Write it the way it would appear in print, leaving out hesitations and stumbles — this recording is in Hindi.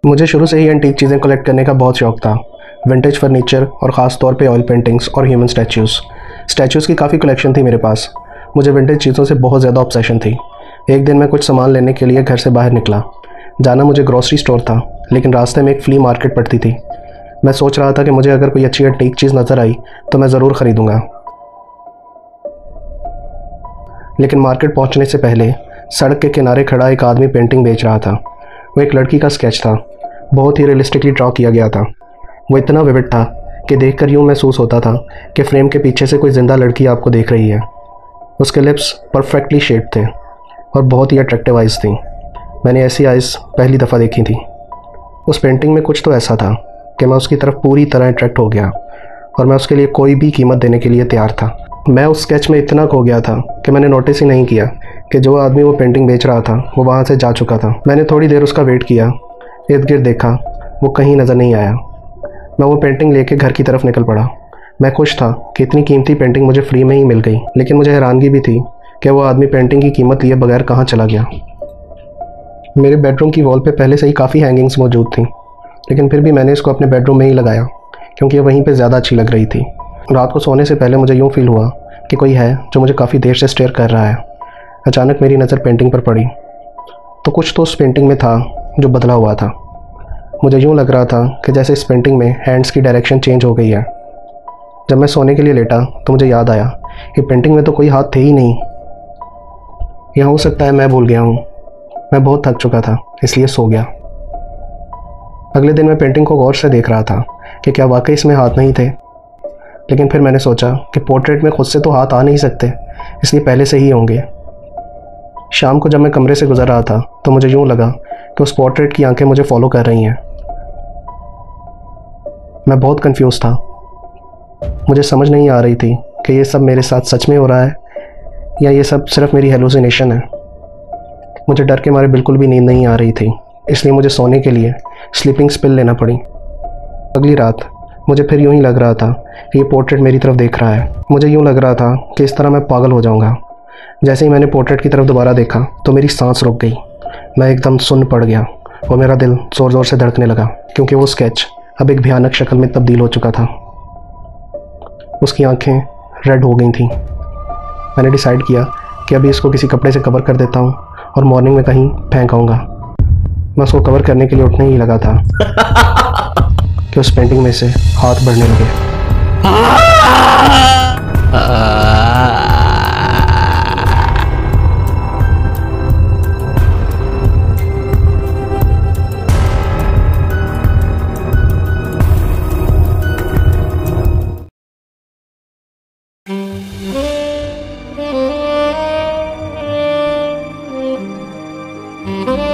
मुझे शुरू से ही एंटीक चीज़ें कलेक्ट करने का बहुत शौक था। विंटेज फर्नीचर और ख़ास तौर पे ऑयल पेंटिंग्स और ह्यूमन स्टैचूज़ की काफ़ी कलेक्शन थी मेरे पास। मुझे विंटेज चीज़ों से बहुत ज़्यादा ऑब्सेशन थी। एक दिन मैं कुछ सामान लेने के लिए घर से बाहर निकला। जाना मुझे ग्रॉसरी स्टोर था, लेकिन रास्ते में एक फ्ली मार्केट पड़ती थी। मैं सोच रहा था कि मुझे अगर कोई अच्छी एंटीक चीज़ नज़र आई तो मैं ज़रूर ख़रीदूँगा। लेकिन मार्केट पहुँचने से पहले सड़क के किनारे खड़ा एक आदमी पेंटिंग बेच रहा था। वो एक लड़की का स्केच था, बहुत ही रियलिस्टिकली ड्रॉ किया गया था। वो इतना विविड था कि देखकर यूँ महसूस होता था कि फ्रेम के पीछे से कोई ज़िंदा लड़की आपको देख रही है। उसके लिप्स परफेक्टली शेड थे और बहुत ही अट्रैक्टिव आइज़ थी। मैंने ऐसी आइज़ पहली दफ़ा देखी थी। उस पेंटिंग में कुछ तो ऐसा था कि मैं उसकी तरफ पूरी तरह अट्रैक्ट हो गया और मैं उसके लिए कोई भी कीमत देने के लिए तैयार था। मैं उस स्केच में इतना खो गया था कि मैंने नोटिस ही नहीं किया कि जो आदमी वो पेंटिंग बेच रहा था वो वहाँ से जा चुका था। मैंने थोड़ी देर उसका वेट किया, इर्द गिर्द देखा, वो कहीं नज़र नहीं आया। मैं वो पेंटिंग लेके घर की तरफ निकल पड़ा। मैं खुश था कि इतनी कीमती पेंटिंग मुझे फ्री में ही मिल गई, लेकिन मुझे हैरानगी भी थी कि वो आदमी पेंटिंग की कीमत लिए बगैर कहाँ चला गया। मेरे बेडरूम की वॉल पे पहले से ही काफ़ी हैंगिंग्स मौजूद थी, लेकिन फिर भी मैंने इसको अपने बेडरूम में ही लगाया क्योंकि ये वहीं पे ज़्यादा अच्छी लग रही थी। रात को सोने से पहले मुझे यूँ फील हुआ कि कोई है जो मुझे काफ़ी देर से स्टेयर कर रहा है। अचानक मेरी नज़र पेंटिंग पर पड़ी तो कुछ तो उस पेंटिंग में था जो बदला हुआ था। मुझे यूँ लग रहा था कि जैसे इस पेंटिंग में हैंड्स की डायरेक्शन चेंज हो गई है। जब मैं सोने के लिए लेटा तो मुझे याद आया कि पेंटिंग में तो कोई हाथ थे ही नहीं। यह हो सकता है मैं भूल गया हूँ। मैं बहुत थक चुका था, इसलिए सो गया। अगले दिन मैं पेंटिंग को गौर से देख रहा था कि क्या वाकई इसमें हाथ नहीं थे, लेकिन फिर मैंने सोचा कि पोर्ट्रेट में खुद से तो हाथ आ नहीं सकते, इसलिए पहले से ही होंगे। शाम को जब मैं कमरे से गुजर रहा था तो मुझे यूँ लगा कि उस पोर्ट्रेट की आंखें मुझे फॉलो कर रही हैं। मैं बहुत कंफ्यूज था। मुझे समझ नहीं आ रही थी कि ये सब मेरे साथ सच में हो रहा है या ये सब सिर्फ मेरी हेलुसिनेशन है। मुझे डर के मारे बिल्कुल भी नींद नहीं आ रही थी, इसलिए मुझे सोने के लिए स्लीपिंग स्पिल लेना पड़ी। अगली रात मुझे फिर यूँ ही लग रहा था कि ये पोर्ट्रेट मेरी तरफ देख रहा है। मुझे यूँ लग रहा था कि इस तरह मैं पागल हो जाऊँगा। जैसे ही मैंने पोर्ट्रेट की तरफ दोबारा देखा तो मेरी सांस रुक गई। मैं एकदम सुन्न पड़ गया और मेरा दिल ज़ोर ज़ोर से धड़कने लगा क्योंकि वो स्केच अब एक भयानक शक्ल में तब्दील हो चुका था। उसकी आंखें रेड हो गई थीं। मैंने डिसाइड किया कि अभी इसको किसी कपड़े से कवर कर देता हूँ और मॉर्निंग में कहीं फेंक आऊँगा। मैं उसको कवर करने के लिए उठने ही लगा था कि उस पेंटिंग में से हाथ बढ़ने लगे। Mm-hmm.